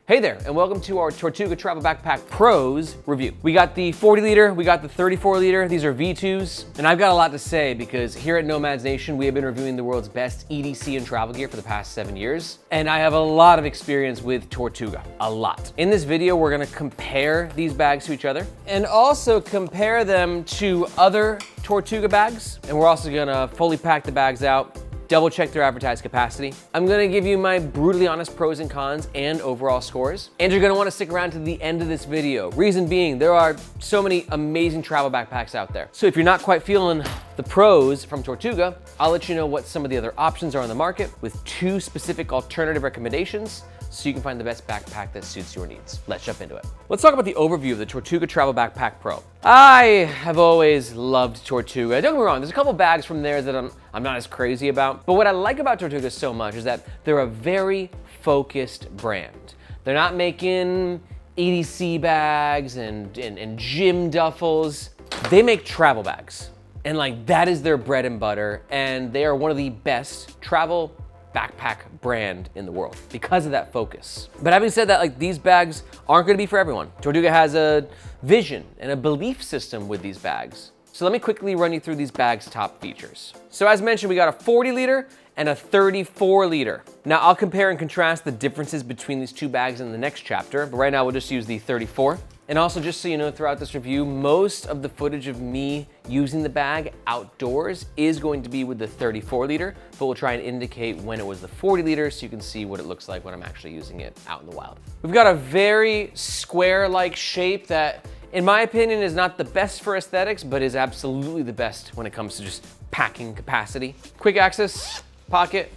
Hey there, and welcome to our Tortuga Travel Backpack Pros review. We got the 40 liter, we got the 34 liter, these are V2s, and I've got a lot to say because here at Nomads Nation, we have been reviewing the world's best EDC and travel gear for the past 7 years, and I have a lot of experience with Tortuga, a lot. In this video, we're gonna compare these bags to each other, and also compare them to other Tortuga bags, and we're also gonna fully pack the bags out, double check their advertised capacity. I'm gonna give you my brutally honest pros and cons and overall scores. And you're gonna wanna stick around to the end of this video. Reason being, there are so many amazing travel backpacks out there. So if you're not quite feeling the pros from Tortuga, I'll let you know what some of the other options are on the market with 2 specific alternative recommendations so you can find the best backpack that suits your needs. Let's jump into it. Let's talk about the overview of the Tortuga Travel Backpack Pro. I have always loved Tortuga. Don't get me wrong, there's a couple bags from there that I'm not as crazy about, but what I like about Tortuga so much is that they're a very focused brand. They're not making EDC bags and gym duffels. They make travel bags, and like that is their bread and butter, and they are one of the best travel backpack brand in the world because of that focus. But having said that, like these bags aren't gonna be for everyone. Tortuga has a vision and a belief system with these bags. So let me quickly run you through these bags' top features. So as mentioned, we got a 40 liter and a 34 liter. Now I'll compare and contrast the differences between these 2 bags in the next chapter, but right now we'll just use the 34. And also just so you know, throughout this review, most of the footage of me using the bag outdoors is going to be with the 34 liter, but we'll try and indicate when it was the 40 liter so you can see what it looks like when I'm actually using it out in the wild. We've got a very square-like shape that, in my opinion, is not the best for aesthetics, but is absolutely the best when it comes to just packing capacity. Quick access pocket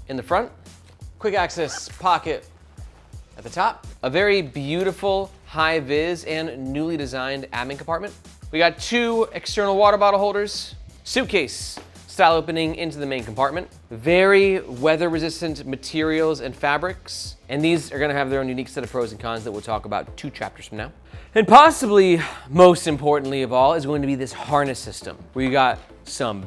in the front, quick access pocket at the top. A very beautiful, high-vis and newly designed admin compartment. We got 2 external water bottle holders, suitcase style opening into the main compartment, very weather-resistant materials and fabrics, and these are gonna have their own unique set of pros and cons that we'll talk about 2 chapters from now. And possibly most importantly of all is going to be this harness system, where you got some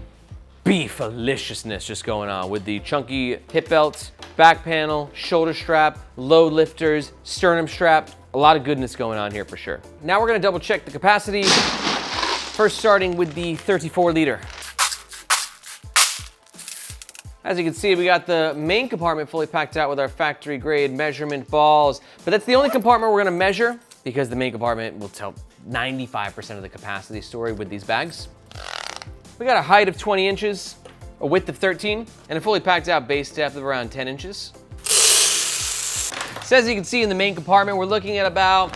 beef-aliciousness just going on with the chunky hip belt, back panel, shoulder strap, load lifters, sternum strap. A lot of goodness going on here for sure. Now we're gonna double check the capacity. First starting with the 34 liter. As you can see, we got the main compartment fully packed out with our factory grade measurement balls, but that's the only compartment we're gonna measure because the main compartment will tell 95% of the capacity story with these bags. We got a height of 20 inches, a width of 13, and a fully packed out base depth of around 10 inches. So as you can see in the main compartment, we're looking at about,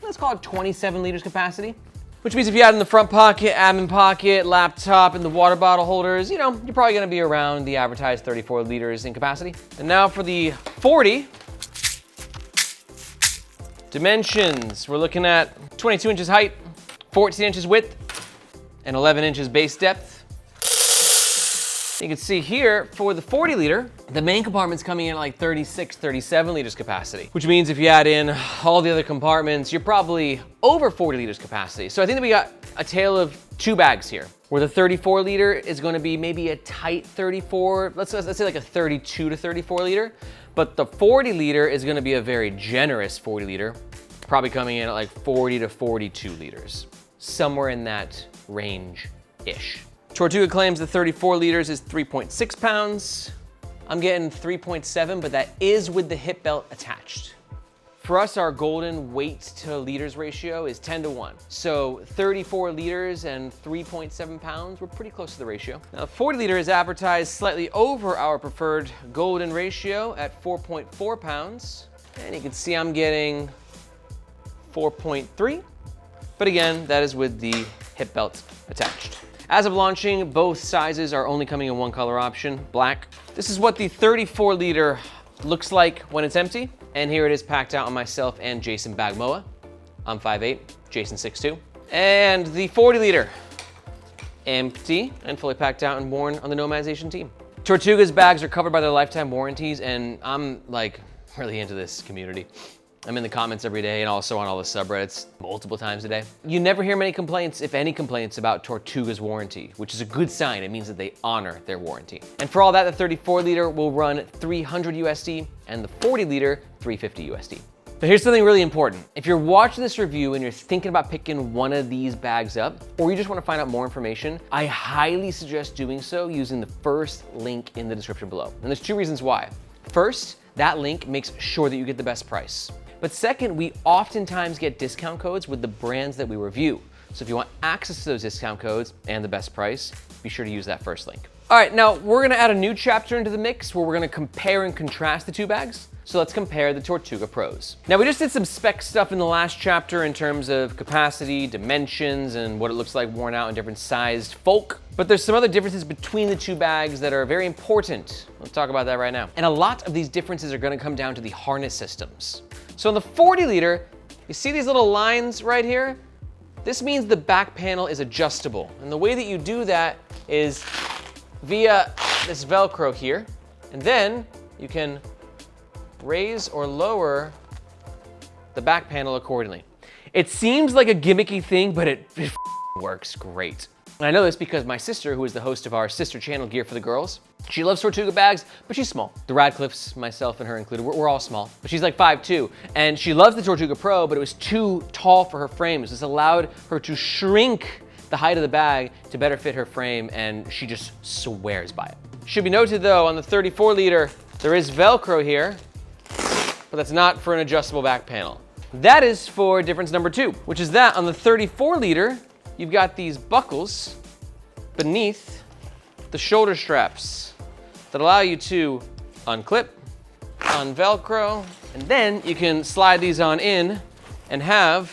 let's call it 27 liters capacity, which means if you add in the front pocket, admin pocket, laptop, and the water bottle holders, you know, you're probably gonna be around the advertised 34 liters in capacity. And now for the 40, dimensions, we're looking at 22 inches height, 14 inches width, and 11 inches base depth. You can see here for the 40 liter, the main compartment's coming in at like 36, 37 liters capacity, which means if you add in all the other compartments, you're probably over 40 liters capacity. So I think that we got a tale of 2 bags here, where the 34 liter is gonna be maybe a tight 34, let's say like a 32 to 34 liter, but the 40 liter is gonna be a very generous 40 liter, probably coming in at like 40 to 42 liters, somewhere in that range-ish. Tortuga claims the 34 liters is 3.6 pounds. I'm getting 3.7, but that is with the hip belt attached. For us, our golden weight to liters ratio is 10 to 1. So 34 liters and 3.7 pounds, we're pretty close to the ratio. Now 40 liter is advertised slightly over our preferred golden ratio at 4.4 pounds. And you can see I'm getting 4.3. But again, that is with the hip belt attached. As of launching, both sizes are only coming in one color option, black. This is what the 34 liter looks like when it's empty. And here it is packed out on myself and Jason Bagmoa. I'm 5'8", Jason 6'2". And the 40 liter, empty and fully packed out and worn on the Nomads Nation team. Tortuga's bags are covered by their lifetime warranties, and I'm like really into this community. I'm in the comments every day and also on all the subreddits multiple times a day. You never hear many complaints, if any complaints, about Tortuga's warranty, which is a good sign. It means that they honor their warranty. And for all that, the 34 liter will run 300 USD and the 40 liter 350 USD. But here's something really important. If you're watching this review and you're thinking about picking one of these bags up, or you just want to find out more information, I highly suggest doing so using the first link in the description below. And there's two reasons why. First, that link makes sure that you get the best price. But second, we oftentimes get discount codes with the brands that we review. So if you want access to those discount codes and the best price, be sure to use that first link. All right, now we're gonna add a new chapter into the mix where we're gonna compare and contrast the two bags. So let's compare the Tortuga Pros. Now we just did some spec stuff in the last chapter in terms of capacity, dimensions, and what it looks like worn out in different sized folk. But there's some other differences between the two bags that are very important. Let's talk about that right now. And a lot of these differences are gonna come down to the harness systems. So in the 40 liter, you see these little lines right here? This means the back panel is adjustable. And the way that you do that is via this Velcro here. And then you can raise or lower the back panel accordingly. It seems like a gimmicky thing, but it works great. And I know this because my sister, who is the host of our sister channel Gear for the Girls, she loves Tortuga bags, but she's small. The Radcliffes, myself and her included, we're all small, but she's like 5'2", and she loves the Tortuga Pro, but it was too tall for her frame. So this allowed her to shrink the height of the bag to better fit her frame, and she just swears by it. Should be noted though, on the 34 liter, there is Velcro here, but that's not for an adjustable back panel. That is for difference number 2, which is that on the 34 liter, you've got these buckles beneath the shoulder straps that allow you to unclip, unvelcro, and then you can slide these on in and have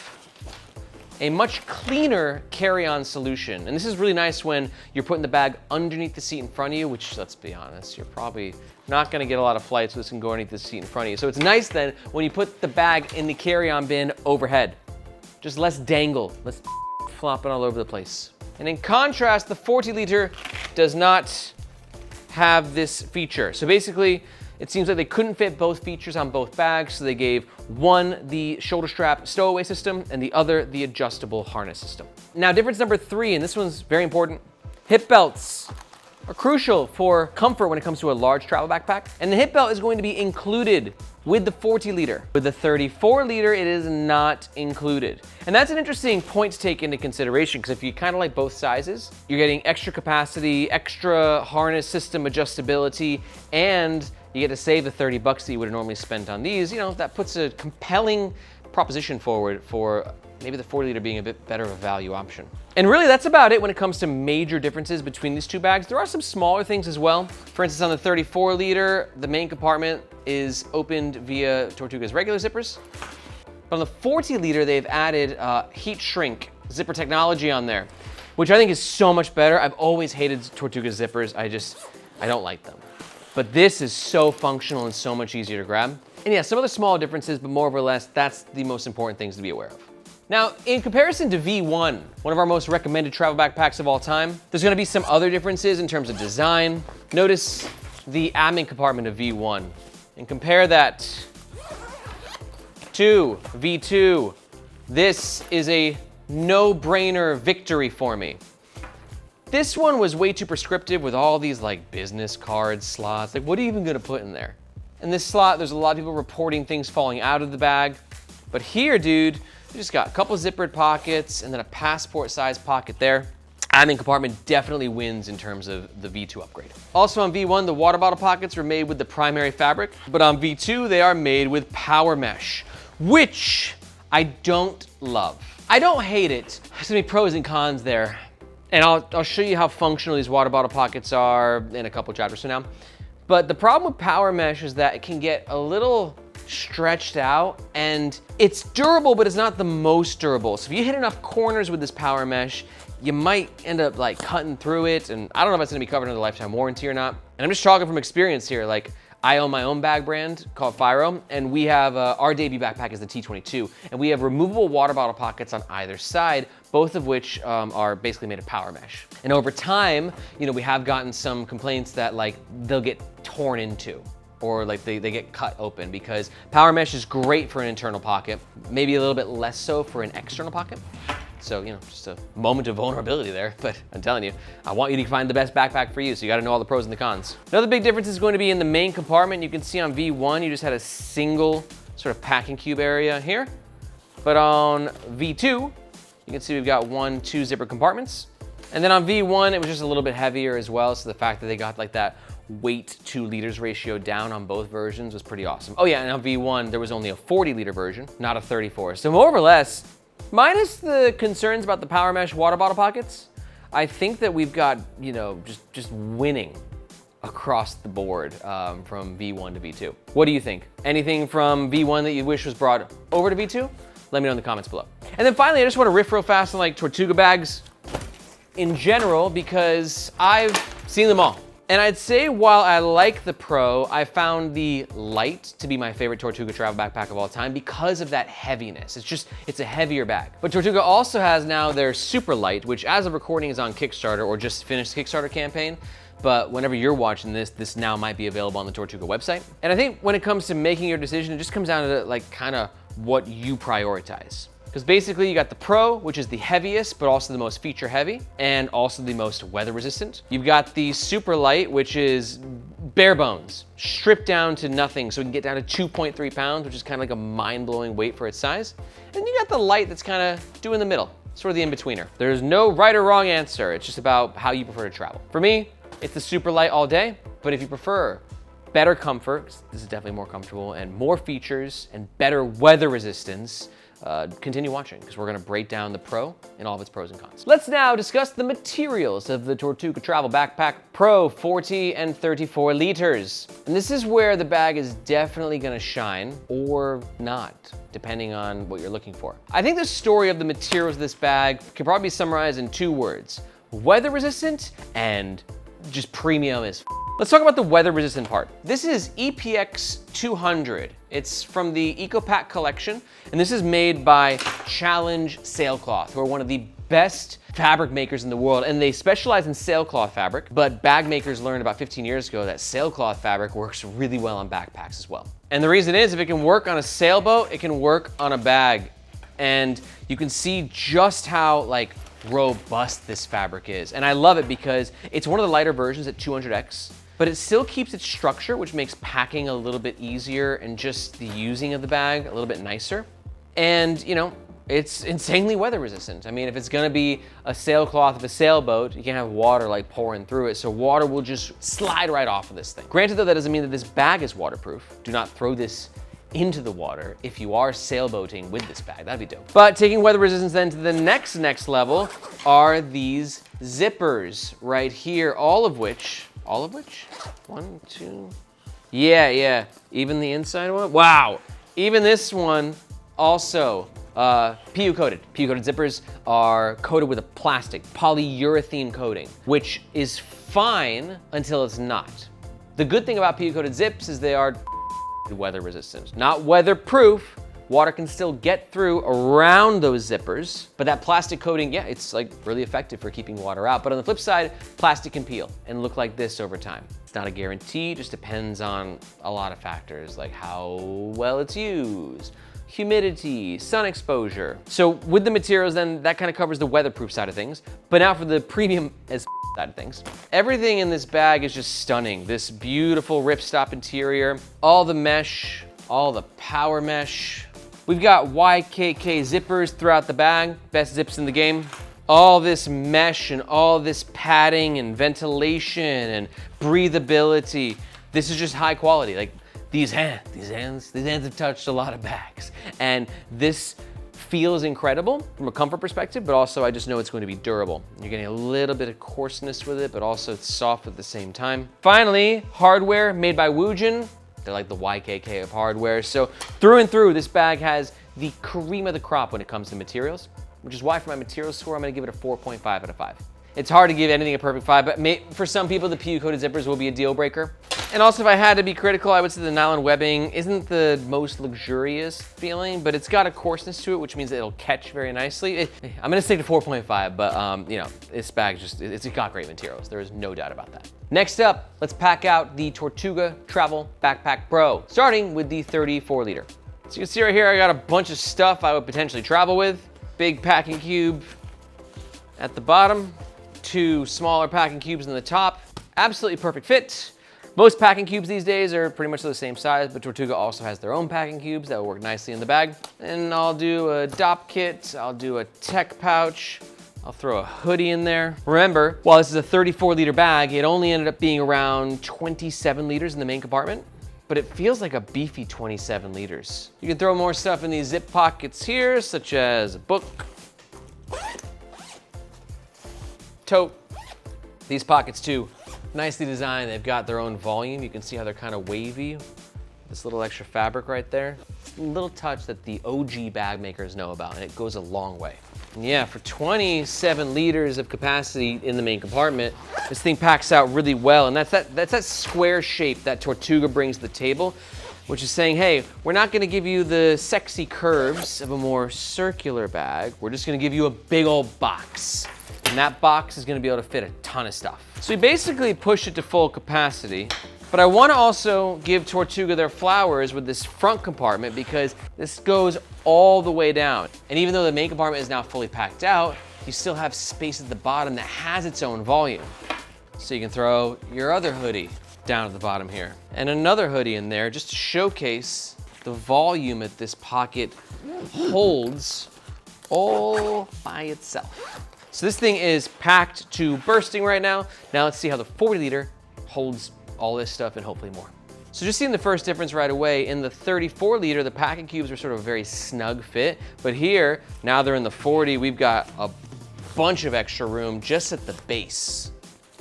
a much cleaner carry-on solution. And this is really nice when you're putting the bag underneath the seat in front of you, which, let's be honest, you're probably not gonna get a lot of flights so this can go underneath the seat in front of you. So it's nice then when you put the bag in the carry-on bin overhead. Just less dangle, less flopping all over the place. And in contrast, the 40 liter does not have this feature. So basically, it seems like they couldn't fit both features on both bags, so they gave one the shoulder strap stowaway system and the other the adjustable harness system. Now, difference number 3, and this one's very important, hip belts are crucial for comfort when it comes to a large travel backpack. And the hip belt is going to be included with the 40 liter. With the 34 liter, it is not included. And that's an interesting point to take into consideration, because if you kind of like both sizes, you're getting extra capacity, extra harness system adjustability, and you get to save the 30 bucks that you would have normally spent on these. You know, that puts a compelling proposition forward for maybe the 40 liter being a bit better of a value option. And really that's about it when it comes to major differences between these two bags. There are some smaller things as well. For instance, on the 34 liter, the main compartment is opened via Tortuga's regular zippers. But on the 40 liter, they've added heat shrink zipper technology on there, which I think is so much better. I've always hated Tortuga's zippers. I don't like them. But this is so functional and so much easier to grab. And yeah, some other small differences, but more or less, that's the most important things to be aware of. Now, in comparison to V1, one of our most recommended travel backpacks of all time, there's gonna be some other differences in terms of design. Notice the admin compartment of V1 and compare that to V2. This is a no-brainer victory for me. This one was way too prescriptive with all these like business cards, slots. Like, what are you even gonna put in there? In this slot, there's a lot of people reporting things falling out of the bag. But here, dude, you just got a couple zippered pockets and then a passport-sized pocket there. Admin compartment definitely wins in terms of the V2 upgrade. Also on V1, the water bottle pockets were made with the primary fabric, but on V2, they are made with power mesh, which I don't love. I don't hate it. There's gonna be pros and cons there. And I'll show you how functional these water bottle pockets are in a couple chapters from now. But the problem with power mesh is that it can get a little stretched out, and it's durable, but it's not the most durable. So if you hit enough corners with this power mesh, you might end up like cutting through it, and I don't know if it's gonna be covered under the lifetime warranty or not. And I'm just talking from experience here. Like, I own my own bag brand called Firo, and we have our debut backpack is the T22, and we have removable water bottle pockets on either side, both of which are basically made of power mesh. And over time, you know, we have gotten some complaints that like they'll get torn into, or like they get cut open, because power mesh is great for an internal pocket, maybe a little bit less so for an external pocket. So, you know, just a moment of vulnerability there, but I'm telling you, I want you to find the best backpack for you, so you gotta know all the pros and the cons. Another big difference is going to be in the main compartment. You can see on V1, you just had a single sort of packing cube area here. But on V2, you can see we've got 1, 2 zipper compartments. And then on V1, it was just a little bit heavier as well. So the fact that they got like that weight to liters ratio down on both versions was pretty awesome. Oh yeah, and on V1, there was only a 40 liter version, not a 34. So more or less, minus the concerns about the power mesh water bottle pockets, I think that we've got, you know, just winning across the board from V1 to V2. What do you think? Anything from V1 that you wish was brought over to V2? Let me know in the comments below. And then finally, I just want to riff real fast on like Tortuga bags in general, because I've seen them all. And I'd say while I like the Pro, I found the Lite to be my favorite Tortuga travel backpack of all time because of that heaviness. It's a heavier bag. But Tortuga also has now their Super Light, which as of recording is on Kickstarter or just finished the Kickstarter campaign. But whenever you're watching this now might be available on the Tortuga website. And I think when it comes to making your decision, it just comes down to like kind of what you prioritize. Because basically you got the Pro, which is the heaviest, but also the most feature heavy, and also the most weather resistant. You've got the Super Light, which is bare bones, stripped down to nothing, so we can get down to 2.3 pounds, which is kind of like a mind-blowing weight for its size. And you got the Light that's kind of doing the middle, sort of the in-betweener. There's no right or wrong answer, it's just about how you prefer to travel. For me, it's the Super Light all day, but if you prefer better comfort, this is definitely more comfortable, and more features and better weather resistance, continue watching, because we're gonna break down the Pro and all of its pros and cons. Let's now discuss the materials of the Tortuga Travel Backpack Pro 40 and 34 liters. And this is where the bag is definitely gonna shine, or not, depending on what you're looking for. I think the story of the materials of this bag can probably be summarized in 2 words: weather resistant and just premium as f. Let's talk about the weather resistant part. This is EPX 200. It's from the EcoPack collection, and this is made by Challenge Sailcloth, who are one of the best fabric makers in the world, and they specialize in sailcloth fabric, but bag makers learned about 15 years ago that sailcloth fabric works really well on backpacks as well. And the reason is, if it can work on a sailboat, it can work on a bag. And you can see just how like robust this fabric is. And I love it because it's one of the lighter versions at 200X, but it still keeps its structure, which makes packing a little bit easier and just the using of the bag a little bit nicer. And you know, it's insanely weather resistant. I mean, if it's gonna be a sailcloth of a sailboat, you can't have water like pouring through it, so water will just slide right off of this thing. Granted though, that doesn't mean that this bag is waterproof. Do not throw this into the water if you are sailboating with this bag. That'd be dope. But taking weather resistance then to the next level are these zippers right here, all of which, 1, 2, yeah, even the inside one, wow. Even this one also PU coated. PU coated zippers are coated with a plastic polyurethane coating, which is fine until it's not. The good thing about PU coated zips is they are weather resistant. Not weatherproof. Water can still get through around those zippers, but that plastic coating, yeah, it's like really effective for keeping water out. But on the flip side, plastic can peel and look like this over time. It's not a guarantee, just depends on a lot of factors, like how well it's used, humidity, sun exposure. So with the materials then, that kind of covers the weatherproof side of things. But now for the premium as side of things. Everything in this bag is just stunning. This beautiful ripstop interior, all the mesh, all the power mesh. We've got YKK zippers throughout the bag, best zips in the game. All this mesh and all this padding and ventilation and breathability. This is just high quality. Like these hands have touched a lot of bags. And this feels incredible from a comfort perspective, but also I just know it's going to be durable. You're getting a little bit of coarseness with it, but also it's soft at the same time. Finally, hardware made by Woojin. They're like the YKK of hardware. So through and through, this bag has the cream of the crop when it comes to materials, which is why for my materials score, I'm gonna give it a 4.5 out of 5. It's hard to give anything a perfect 5, but for some people, the PU coated zippers will be a deal breaker. And also, if I had to be critical, I would say the nylon webbing isn't the most luxurious feeling, but it's got a coarseness to it, which means that it'll catch very nicely. I'm gonna stick to 4.5, but you know, this bag it's got great materials. There is no doubt about that. Next up, let's pack out the Tortuga Travel Backpack Pro, starting with the 34 liter. So you can see right here, I got a bunch of stuff I would potentially travel with. Big packing cube at the bottom, 2 smaller packing cubes in the top. Absolutely perfect fit. Most packing cubes these days are pretty much the same size, but Tortuga also has their own packing cubes that will work nicely in the bag. And I'll do a DOP kit, I'll do a tech pouch, I'll throw a hoodie in there. Remember, while this is a 34-liter bag, it only ended up being around 27 liters in the main compartment, but it feels like a beefy 27 liters. You can throw more stuff in these zip pockets here, such as a book, tote. These pockets too, nicely designed. They've got their own volume. You can see how they're kind of wavy. This little extra fabric right there. A little touch that the OG bag makers know about, and it goes a long way. And yeah, for 27 liters of capacity in the main compartment, this thing packs out really well. And that's that square shape that Tortuga brings to the table, which is saying, hey, we're not gonna give you the sexy curves of a more circular bag. We're just gonna give you a big old box. And that box is gonna be able to fit a ton of stuff. So we basically push it to full capacity, but I wanna also give Tortuga their flowers with this front compartment because this goes all the way down. And even though the main compartment is now fully packed out, you still have space at the bottom that has its own volume. So you can throw your other hoodie down at the bottom here. And another hoodie in there just to showcase the volume that this pocket holds all by itself. So this thing is packed to bursting right now. Now let's see how the 40-liter holds all this stuff and hopefully more. So just seeing the first difference right away, in the 34-liter, the packing cubes are sort of a very snug fit, but here, now they're in the 40, we've got a bunch of extra room just at the base.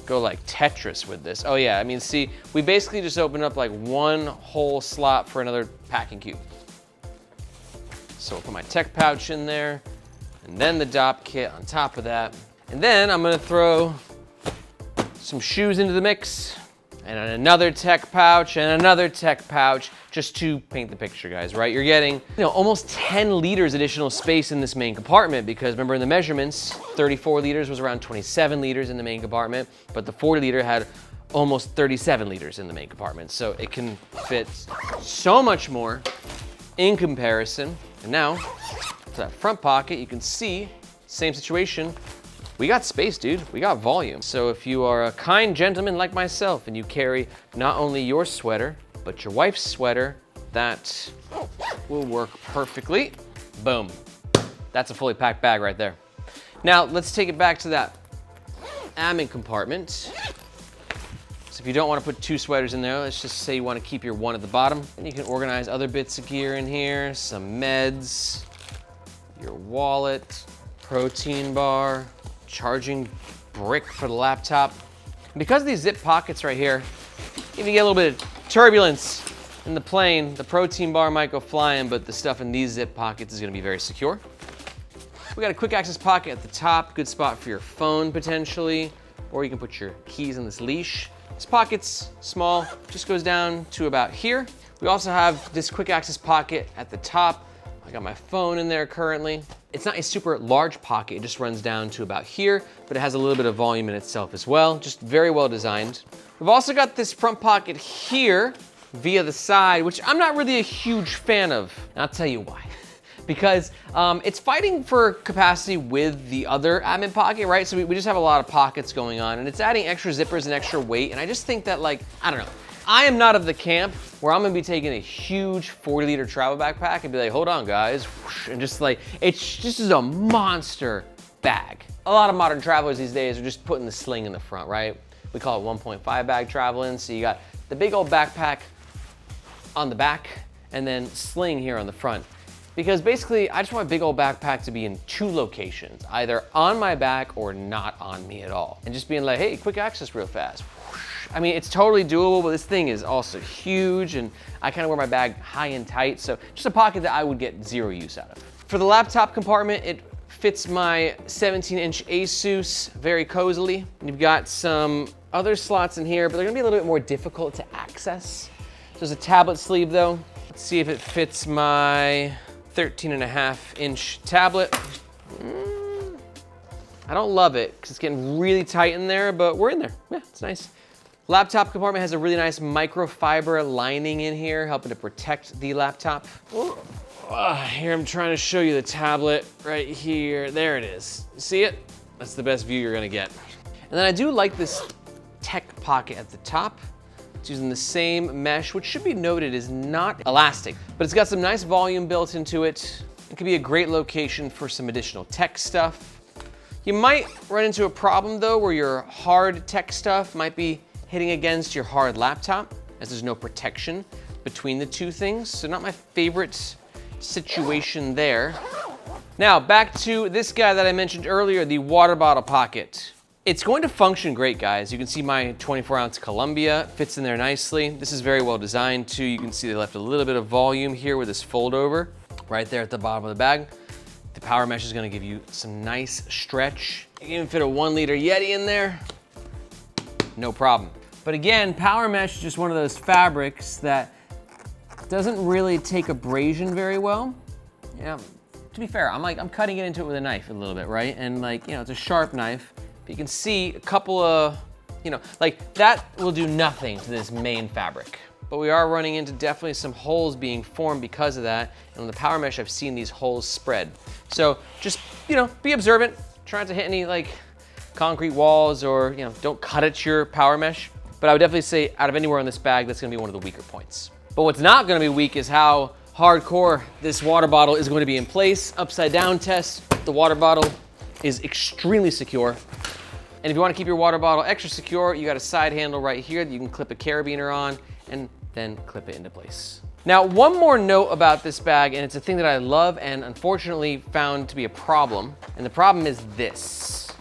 Go like Tetris with this. Oh yeah, I mean, see, we basically just opened up like one whole slot for another packing cube. So I'll put my tech pouch in there, and then the DOP kit on top of that. And then I'm gonna throw some shoes into the mix, and another tech pouch, and another tech pouch, just to paint the picture, guys, right? You're getting, almost 10 liters additional space in this main compartment, because remember in the measurements, 34 liters was around 27 liters in the main compartment, but the 40-liter had almost 37 liters in the main compartment. So it can fit so much more in comparison. And now, to that front pocket, you can see, same situation. We got space, dude. We got volume. So if you are a kind gentleman like myself and you carry not only your sweater, but your wife's sweater, that will work perfectly. Boom. That's a fully packed bag right there. Now, let's take it back to that admin compartment. So if you don't want to put two sweaters in there, let's just say you want to keep your one at the bottom. And you can organize other bits of gear in here, some meds, your wallet, protein bar, charging brick for the laptop. And because of these zip pockets right here, if you get a little bit of turbulence in the plane, the protein bar might go flying, but the stuff in these zip pockets is gonna be very secure. We got a quick access pocket at the top, good spot for your phone potentially, or you can put your keys in this leash. This pocket's small, just goes down to about here. We also have this quick access pocket at the top. I got my phone in there currently. It's not a super large pocket, it just runs down to about here, but it has a little bit of volume in itself as well, just very well designed. We've also got this front pocket here via the side, which I'm not really a huge fan of. And I'll tell you why. Because it's fighting for capacity with the other admin pocket, right? So we just have a lot of pockets going on, and it's adding extra zippers and extra weight, and I just think that, like, I don't know. I am not of the camp where I'm gonna be taking a huge 40-liter travel backpack and be like, hold on guys, and just like, it's just a monster bag. A lot of modern travelers these days are just putting the sling in the front, right? We call it 1.5 bag traveling. So you got the big old backpack on the back and then sling here on the front. Because basically, I just want a big old backpack to be in two locations, either on my back or not on me at all. And just being like, hey, quick access real fast. I mean, it's totally doable, but this thing is also huge, and I kind of wear my bag high and tight, so just a pocket that I would get zero use out of. For the laptop compartment, it fits my 17-inch Asus very cozily. You've got some other slots in here, but they're gonna be a little bit more difficult to access. There's a tablet sleeve though. Let's see if it fits my 13.5-inch tablet. I don't love it, because it's getting really tight in there, but we're in there. Yeah, it's nice. Laptop compartment has a really nice microfiber lining in here, helping to protect the laptop. Here I'm trying to show you the tablet right here. There it is. See it? That's the best view you're gonna get. And then I do like this tech pocket at the top. It's using the same mesh, which should be noted is not elastic, but it's got some nice volume built into it. It could be a great location for some additional tech stuff. You might run into a problem though, where your hard tech stuff might be hitting against your hard laptop, as there's no protection between the two things. So not my favorite situation there. Now back to this guy that I mentioned earlier, the water bottle pocket. It's going to function great, guys. You can see my 24-ounce Columbia fits in there nicely. This is very well designed too. You can see they left a little bit of volume here with this fold over right there at the bottom of the bag. The power mesh is gonna give you some nice stretch. You can even fit a 1-liter Yeti in there, no problem. But again, power mesh is just one of those fabrics that doesn't really take abrasion very well. Yeah. To be fair, I'm cutting it into it with a knife a little bit, right? And like, it's a sharp knife. But you can see a couple of, like that will do nothing to this main fabric. But we are running into definitely some holes being formed because of that. And on the power mesh, I've seen these holes spread. So just, be observant. Try not to hit any like concrete walls or, don't cut at your power mesh. But I would definitely say out of anywhere on this bag, that's gonna be one of the weaker points. But what's not gonna be weak is how hardcore this water bottle is going to be in place. Upside down test, the water bottle is extremely secure. And if you want to keep your water bottle extra secure, you got a side handle right here that you can clip a carabiner on and then clip it into place. Now, one more note about this bag, and it's a thing that I love and unfortunately found to be a problem. And the problem is this.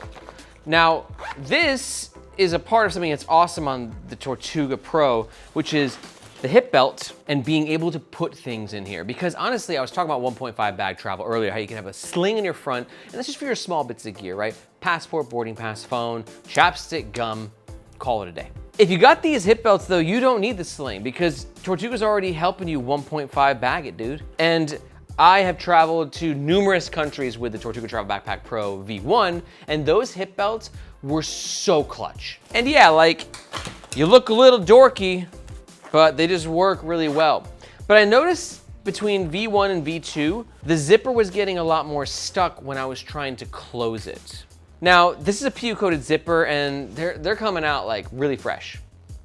Now, this is a part of something that's awesome on the Tortuga Pro, which is the hip belt and being able to put things in here. Because honestly, I was talking about 1.5 bag travel earlier, how you can have a sling in your front, and that's just for your small bits of gear, right? Passport, boarding pass, phone, chapstick, gum, call it a day. If you got these hip belts though, you don't need the sling because Tortuga's already helping you 1.5 bag it, dude. And I have traveled to numerous countries with the Tortuga Travel Backpack Pro V1, and those hip belts were so clutch. And yeah, like, you look a little dorky, but they just work really well. But I noticed between V1 and V2, the zipper was getting a lot more stuck when I was trying to close it. Now, this is a PU coated zipper and they're coming out like really fresh.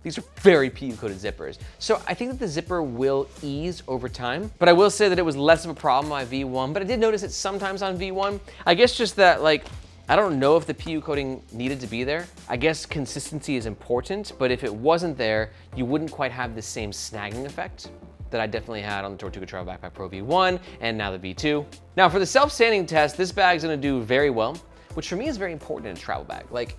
These are very PU coated zippers. So I think that the zipper will ease over time, but I will say that it was less of a problem on V1, but I did notice it sometimes on V1. I guess just that like, I don't know if the PU coating needed to be there. I guess consistency is important, but if it wasn't there, you wouldn't quite have the same snagging effect that I definitely had on the Tortuga Travel Backpack Pro V1 and now the V2. Now for the self-standing test, this bag's gonna do very well, which for me is very important in a travel bag. Like,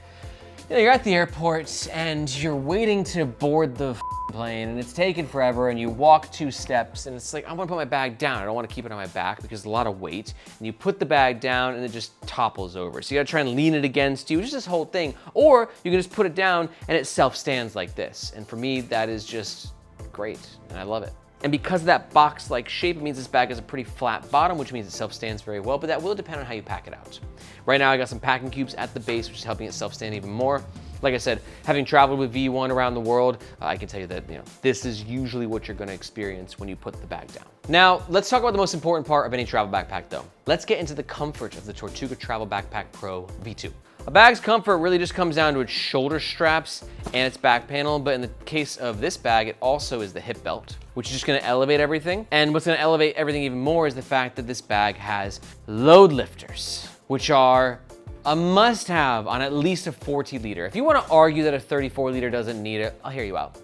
you're at the airport and you're waiting to board the plane and it's taking forever and you walk 2 steps and it's like, I wanna put my bag down. I don't wanna keep it on my back because there's a lot of weight. And you put the bag down and it just topples over. So you gotta try and lean it against you, which is this whole thing. Or you can just put it down and it self-stands like this. And for me, that is just great and I love it. And because of that box-like shape, it means this bag has a pretty flat bottom, which means it self-stands very well, but that will depend on how you pack it out. Right now, I got some packing cubes at the base, which is helping it self-stand even more. Like I said, having traveled with V1 around the world, I can tell you that this is usually what you're gonna experience when you put the bag down. Now, let's talk about the most important part of any travel backpack though. Let's get into the comfort of the Tortuga Travel Backpack Pro V2. A bag's comfort really just comes down to its shoulder straps and its back panel, but in the case of this bag, it also is the hip belt, which is just gonna elevate everything. And what's gonna elevate everything even more is the fact that this bag has load lifters, which are a must-have on at least a 40 liter. If you wanna argue that a 34 liter doesn't need it, I'll hear you out.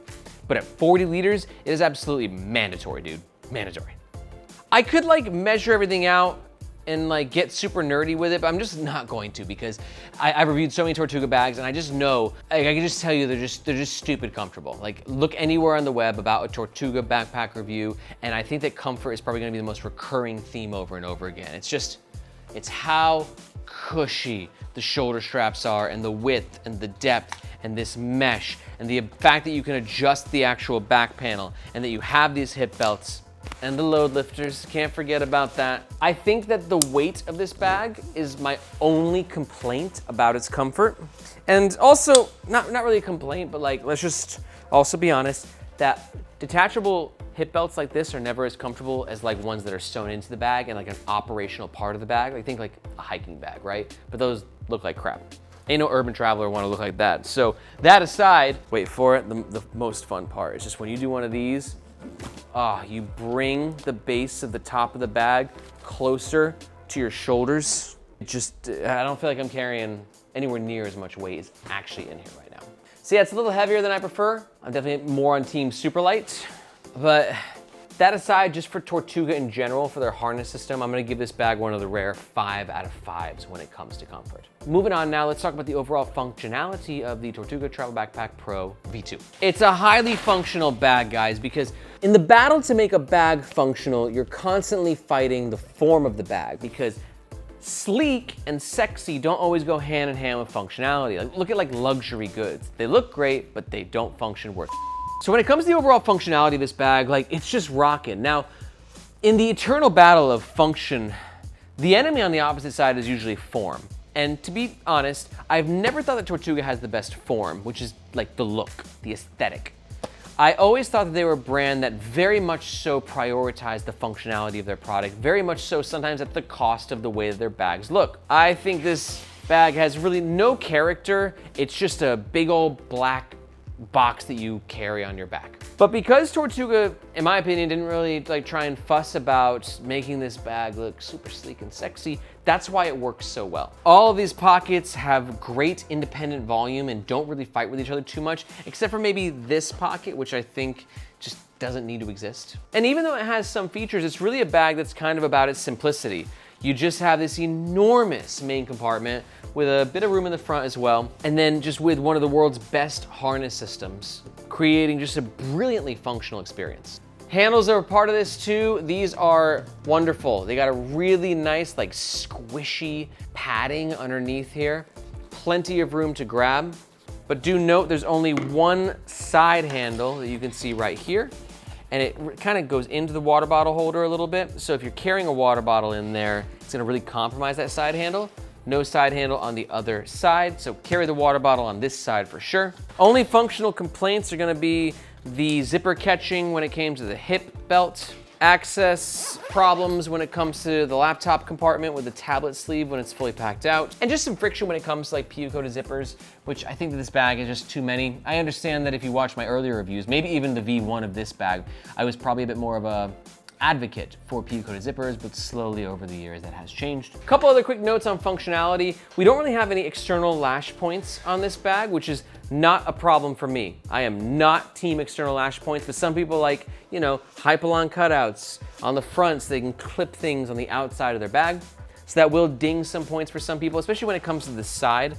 But at 40 liters, it is absolutely mandatory, dude, mandatory. I could like measure everything out and like get super nerdy with it, but I'm just not going to because I've reviewed so many Tortuga bags and I just know, I can just tell you they're just stupid comfortable. Like look anywhere on the web about a Tortuga backpack review and I think that comfort is probably gonna be the most recurring theme over and over again. It's how cushy the shoulder straps are and the width and the depth and this mesh and the fact that you can adjust the actual back panel and that you have these hip belts and the load lifters, can't forget about that. I think that the weight of this bag is my only complaint about its comfort. And also, not really a complaint, but like, let's just also be honest, that detachable hip belts like this are never as comfortable as like ones that are sewn into the bag and like an operational part of the bag. Like think like a hiking bag, right? But those look like crap. Ain't no urban traveler want to look like that. So that aside, wait for it, the most fun part is just when you do one of these, you bring the base of the top of the bag closer to your shoulders. I don't feel like I'm carrying anywhere near as much weight as actually in here right now. So yeah, it's a little heavier than I prefer. I'm definitely more on team super light, but that aside, just for Tortuga in general, for their harness system, I'm gonna give this bag one of the rare 5 out of 5s when it comes to comfort. Moving on now, let's talk about the overall functionality of the Tortuga Travel Backpack Pro V2. It's a highly functional bag, guys, because in the battle to make a bag functional, you're constantly fighting the form of the bag, because sleek and sexy don't always go hand in hand with functionality. Like, look at luxury goods. They look great, but they don't function worth it. So when it comes to the overall functionality of this bag, it's just rocking. Now, in the eternal battle of function, the enemy on the opposite side is usually form. And to be honest, I've never thought that Tortuga has the best form, which is the look, the aesthetic. I always thought that they were a brand that very much so prioritized the functionality of their product, very much so sometimes at the cost of the way that their bags look. I think this bag has really no character. It's just a big old black box that you carry on your back. But because Tortuga, in my opinion, didn't really try and fuss about making this bag look super sleek and sexy, that's why it works so well. All of these pockets have great independent volume and don't really fight with each other too much, except for maybe this pocket, which I think just doesn't need to exist. And even though it has some features, it's really a bag that's kind of about its simplicity. You just have this enormous main compartment with a bit of room in the front as well, and then just with one of the world's best harness systems, creating just a brilliantly functional experience. Handles are a part of this too. These are wonderful. They got a really nice, squishy padding underneath here. Plenty of room to grab, but do note there's only one side handle that you can see right here, and it kind of goes into the water bottle holder a little bit. So if you're carrying a water bottle in there, it's gonna really compromise that side handle. No side handle on the other side, so carry the water bottle on this side for sure. Only functional complaints are gonna be the zipper catching when it came to the hip belt, access problems when it comes to the laptop compartment with the tablet sleeve when it's fully packed out, and just some friction when it comes to PU-coated zippers, which I think that this bag is just too many. I understand that if you watch my earlier reviews, maybe even the V1 of this bag, I was probably a bit more of a advocate for PU-coated zippers, but slowly over the years that has changed. A couple other quick notes on functionality. We don't really have any external lash points on this bag, which is not a problem for me. I am not team external lash points, but some people like, Hypalon cutouts on the front so they can clip things on the outside of their bag. So that will ding some points for some people, especially when it comes to the side,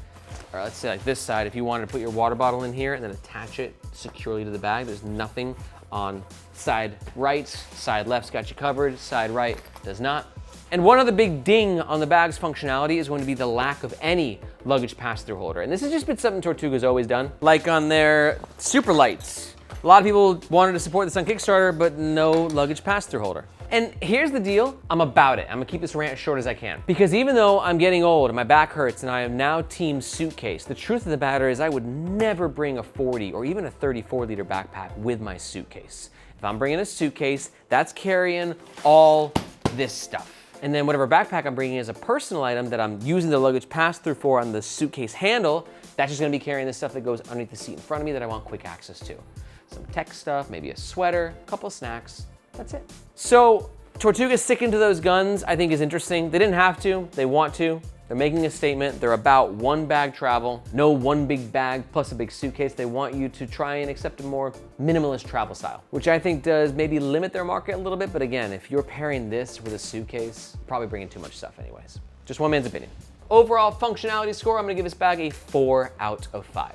or let's say this side, if you wanted to put your water bottle in here and then attach it securely to the bag, there's nothing on side right, side left's got you covered, side right does not. And one other big ding on the bag's functionality is going to be the lack of any luggage pass-through holder. And this has just been something Tortuga's always done. Like on their super lights. A lot of people wanted to support this on Kickstarter, but no luggage pass-through holder. And here's the deal, I'm about it. I'm gonna keep this rant as short as I can. Because even though I'm getting old and my back hurts and I am now team suitcase, the truth of the matter is I would never bring a 40 or even a 34-liter backpack with my suitcase. If I'm bringing a suitcase, that's carrying all this stuff. And then whatever backpack I'm bringing as a personal item that I'm using the luggage pass-through for on the suitcase handle, that's just gonna be carrying the stuff that goes underneath the seat in front of me that I want quick access to. Some tech stuff, maybe a sweater, a couple of snacks, that's it. So Tortuga sticking to those guns, I think is interesting. They didn't have to, they want to. They're making a statement. They're about one bag travel, no one big bag plus a big suitcase. They want you to try and accept a more minimalist travel style, which I think does maybe limit their market a little bit. But again, if you're pairing this with a suitcase, probably bringing too much stuff anyways. Just one man's opinion. Overall functionality score, I'm gonna give this bag a 4 out of 5.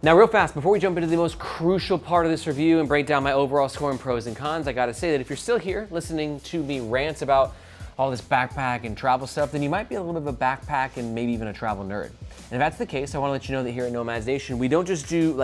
Now real fast, before we jump into the most crucial part of this review and break down my overall score and pros and cons, I gotta say that if you're still here listening to me rant about all this backpack and travel stuff, then you might be a little bit of a backpack and maybe even a travel nerd. And if that's the case, I wanna let you know that here at Nomads Nation, we don't just do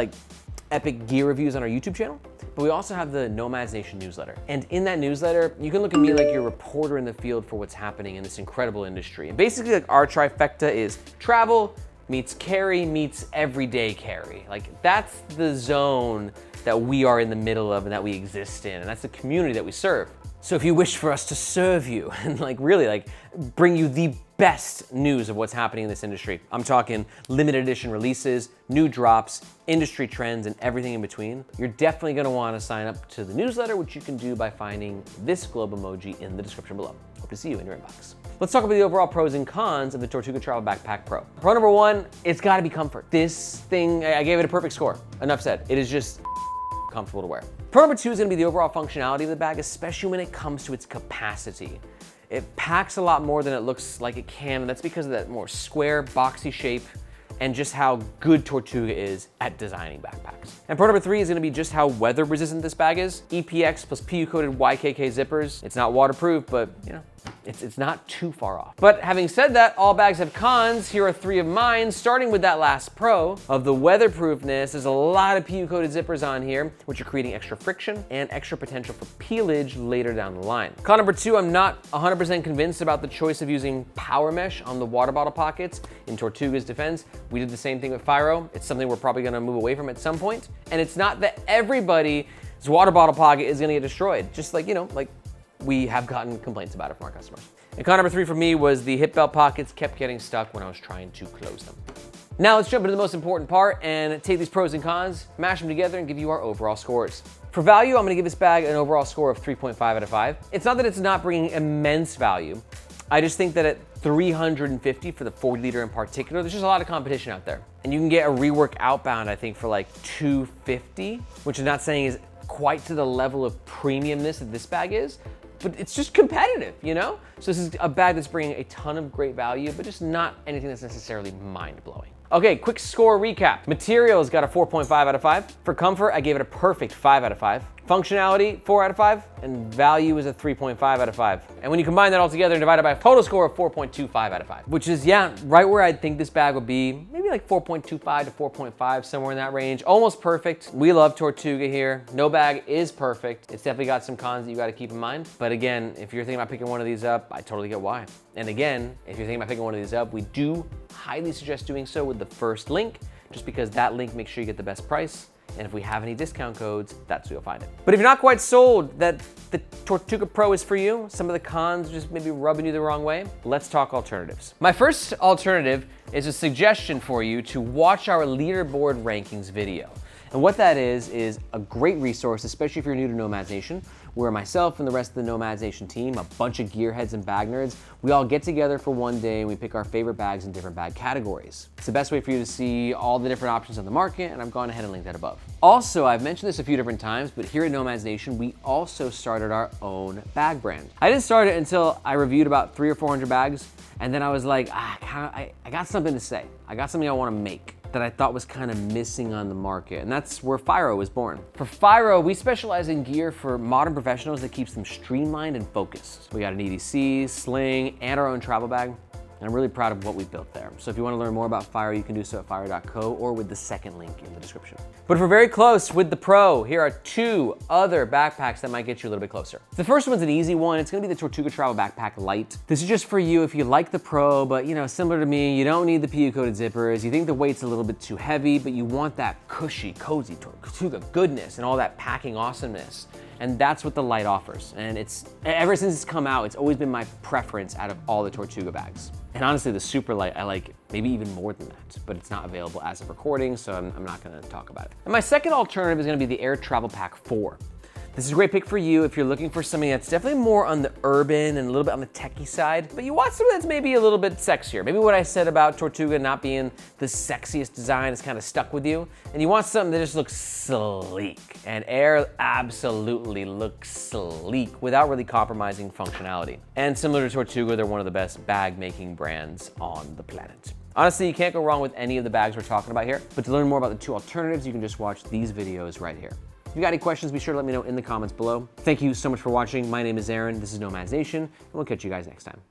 epic gear reviews on our YouTube channel, but we also have the Nomads Nation newsletter. And in that newsletter, you can look at me like you're a reporter in the field for what's happening in this incredible industry. And basically our trifecta is travel meets carry meets everyday carry. That's the zone that we are in the middle of and that we exist in, and that's the community that we serve. So if you wish for us to serve you and really bring you the best news of what's happening in this industry, I'm talking limited edition releases, new drops, industry trends, and everything in between, you're definitely gonna wanna sign up to the newsletter, which you can do by finding this globe emoji in the description below. Hope to see you in your inbox. Let's talk about the overall pros and cons of the Tortuga Travel Backpack Pro. Pro number one, it's gotta be comfort. This thing, I gave it a perfect score. Enough said. It is just comfortable to wear. Pro number two is gonna be the overall functionality of the bag, especially when it comes to its capacity. It packs a lot more than it looks like it can, and that's because of that more square, boxy shape and just how good Tortuga is at designing backpacks. And pro number three is gonna be just how weather resistant this bag is. EPX plus PU-coated YKK zippers. It's not waterproof, but you know, it's not too far off. But having said that, all bags have cons. Here are three of mine, starting with that last pro of the weatherproofness. There's a lot of PU-coated zippers on here, which are creating extra friction and extra potential for peelage later down the line. Con number two, I'm not 100% convinced about the choice of using power mesh on the water bottle pockets. In Tortuga's defense, we did the same thing with Firo. It's something we're probably gonna move away from at some point. And it's not that everybody's water bottle pocket is gonna get destroyed. Just we have gotten complaints about it from our customers. And con number three for me was the hip belt pockets kept getting stuck when I was trying to close them. Now let's jump into the most important part and take these pros and cons, mash them together, and give you our overall scores. For value, I'm gonna give this bag an overall score of 3.5 out of 5. It's not that it's not bringing immense value. I just think that at $350 for the 40 liter in particular, there's just a lot of competition out there. And you can get a rework outbound, I think, for like $250, which I'm not saying is quite to the level of premiumness that this bag is, but it's just competitive, you know? So this is a bag that's bringing a ton of great value, but just not anything that's necessarily mind-blowing. Okay, quick score recap. Materials got a 4.5 out of 5. For comfort, I gave it a perfect 5 out of 5. Functionality, 4 out of 5. And value is a 3.5 out of 5. And when you combine that all together and divide it by a total score of 4.25 out of 5, which is, yeah, right where I think this bag would be, maybe like 4.25 to 4.5, somewhere in that range. Almost perfect. We love Tortuga here. No bag is perfect. It's definitely got some cons that you gotta keep in mind. But again, if you're thinking about picking one of these up, I totally get why. And again, if you're thinking about picking one of these up, we do highly suggest doing so with the first link, just because that link makes sure you get the best price. And if we have any discount codes, that's where you'll find it. But if you're not quite sold that the Tortuga Pro is for you, some of the cons just maybe rubbing you the wrong way, let's talk alternatives. My first alternative is a suggestion for you to watch our leaderboard rankings video. And what that is a great resource, especially if you're new to Nomads Nation, where myself and the rest of the Nomads Nation team, a bunch of gearheads and bag nerds, we all get together for one day and we pick our favorite bags in different bag categories. It's the best way for you to see all the different options on the market, and I've gone ahead and linked that above. Also, I've mentioned this a few different times, but here at Nomads Nation, we also started our own bag brand. I didn't start it until I reviewed about 300 or 400 bags, and then I was like, I got something to say. I got something I wanna make that I thought was kind of missing on the market, and that's where Firo was born. For Firo, we specialize in gear for modern professionals that keeps them streamlined and focused. We got an EDC, sling, and our own travel bag, and I'm really proud of what we built there. So if you want to learn more about Firo, you can do so at firo.co or with the second link in the description. But if we're very close with the Pro, here are two other backpacks that might get you a little bit closer. The first one's an easy one. It's gonna be the Tortuga Travel Backpack Light. This is just for you if you like the Pro, but you know, similar to me, you don't need the PU-coated zippers. You think the weight's a little bit too heavy, but you want that cushy, cozy Tortuga goodness and all that packing awesomeness. And that's what the Lite offers. And it's, ever since it's come out, it's always been my preference out of all the Tortuga bags. And honestly, the Super Light, I like maybe even more than that, but it's not available as of recording, so I'm not gonna talk about it. And my second alternative is gonna be the Aer Travel Pack 4. This is a great pick for you if you're looking for something that's definitely more on the urban and a little bit on the techie side, but you want something that's maybe a little bit sexier. Maybe what I said about Tortuga not being the sexiest design is kind of stuck with you, and you want something that just looks sleek. And Aer absolutely looks sleek without really compromising functionality. And similar to Tortuga, they're one of the best bag making brands on the planet. Honestly, you can't go wrong with any of the bags we're talking about here, but to learn more about the two alternatives, you can just watch these videos right here. If you got any questions, be sure to let me know in the comments below. Thank you so much for watching. My name is Aaron, this is Nomads Nation, and we'll catch you guys next time.